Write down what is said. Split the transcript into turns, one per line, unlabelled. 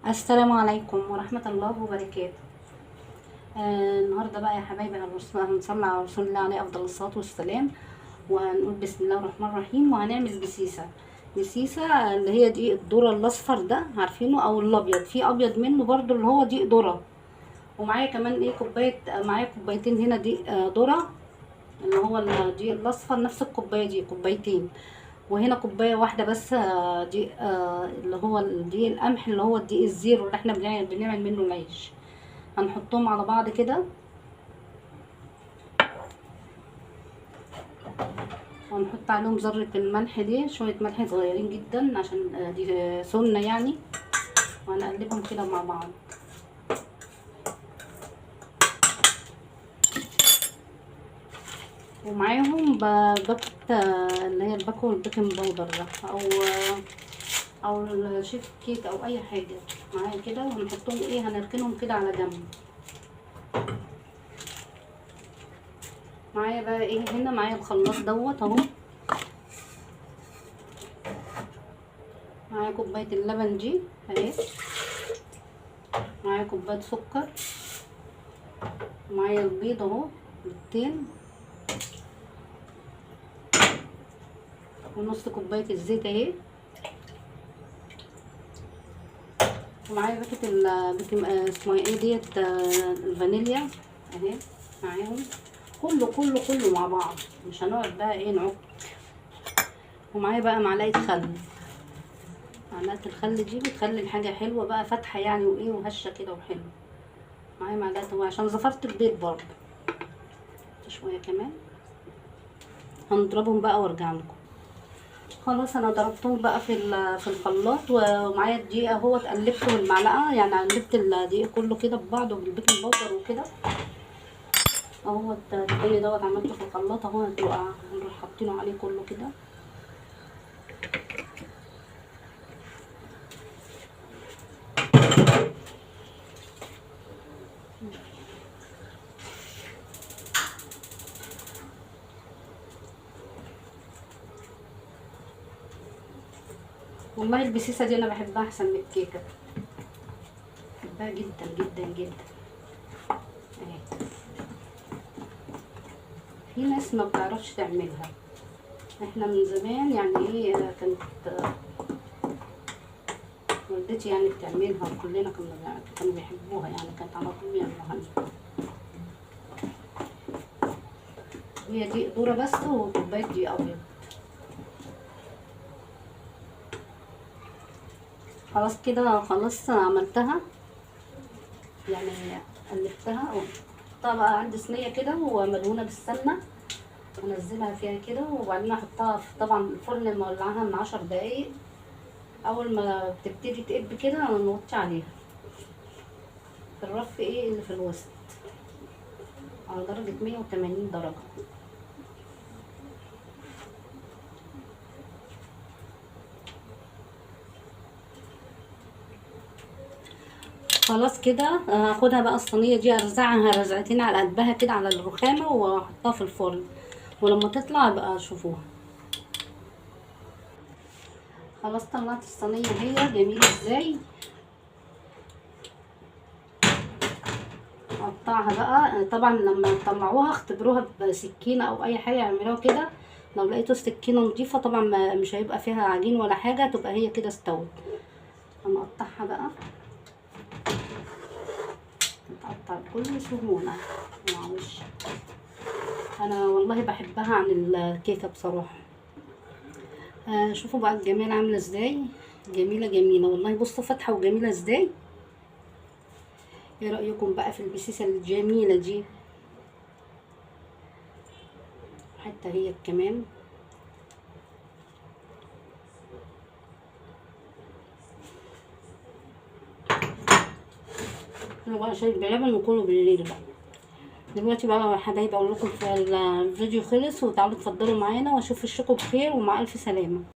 السلام عليكم ورحمة الله وبركاته. النهاردة بقى يا حبايبي هنصلي على رسول الله عليه أفضل الصلاة والسلام، وهنقول بسم الله الرحمن الرحيم، وهنعمل بسيسة اللي هي دقيق الذرة الأصفر ده، عارفينه؟ أو الأبيض، في أبيض منه برضو اللي هو دقيق ذرة. ومعايا كمان ايه معايا كوبايتين هنا دقيق ذرة، اللي هو الدقيق الأصفر، نفس الكوباية دي كوبايتين. وهنا كوبايه واحده بس دقيق اللي هو دقيق القمح، اللي هو الدقيق الزيرو اللي احنا بنعمل منه العيش. هنحطهم على بعض كده، ونحط عليهم ذره الملح دي، شويه ملح صغيرين جدا عشان دي سنه يعني. وهنقلبهم كده مع بعض. ومعاهم باكت اللي هي الباكو البيكنج باودر ده، او الشيف كيك او اي حاجه معايا كده. وهنحطهم ايه، هنركنهم كده على جنب. معايا بقى ايه، هنا معايا الخلاط دوت اهو. معايا كوبايه اللبن دي اهي، معايا كوبايه سكر، معايا البيض اهو بيضتين، ونص كوبايه الزيت اهي، ومعايا باكت اسمها ايه ديت الفانيليا اهي معاهم. كله مع بعض، مش هنقعد بقى ايه نعك. ومعايا بقى معلقه خل. معلقه الخل دي بتخلي الحاجه حلوه بقى، فاتحه يعني وايه وهشه كده وحلوه. معايا معلقه عشان زفرت البيض برضه. شويه كمان، هنضربهم بقى وارجع لكم. خلاص انا ضربتهم بقى في الخلاط، ومعايا الدقيق اهو، قلبته بالمعلقه يعني، قلبت الدقيق كله كده ببعضه بالبيكنج باودر وكده اهو. الدقيق دوت عملته في الخلاط اهو، هنروح حاطينه عليه كله كده. والله البسيسه دي انا بحبها احسن من الكيكه، بحبها جدا جدا جدا. اهي في ناس ما بتعرفش تعملها، احنا من زمان يعني ايه، كانت والدتي يعني بتعملها، وكلنا كانوا بيحبوها يعني، كانت على طول يعملوها. هي دي ذرة بس، وكوبايه دي ابيض. خلاص كده، خلاص عملتها يعني، قلبتها واحطها بقى عندي صينيه كده وملونه بالسمنه، انزلها فيها كده، وبعدين احطها في طبعا الفرن مولعاها من 10 دقايق. اول ما بتبتدي تقب كده نوطي عليها في الرف ايه اللي في الوسط على درجه 180 درجه. خلاص كده هاخدها بقى الصينيه دي، ارزعها رزعتين على قلبها كده على الرخامه، واحطها في الفرن، ولما تطلع بقى شوفوها. خلاص طلعت الصينيه، هي جميله ازاي. اقطعها بقى طبعا، لما تطلعوها اختبروها بسكينه او اي حاجه، اعملوها كده. لو لقيتوا السكينه نضيفه طبعا مش هيبقى فيها عجين ولا حاجه، تبقى هي كده استوت. هنقطعها بقى، تتقطع بكل سهوله مع وش. انا والله بحبها عن الكيكه بصراحه. شوفوا بقى الجمال عامله ازاي، جميله جميله والله. بصوا فاتحه وجميله ازاي. ايه رايكم بقى في البسيسه الجميله دي؟ حتى هي كمان انا بقى شايف بلبن وكله بالليل بقى. دلوقتي بقى يا حبايبي اقول لكم الفيديو خلص، وتعالوا اتفضلوا معانا، واشوف وشكم بخير ومع الف سلامه.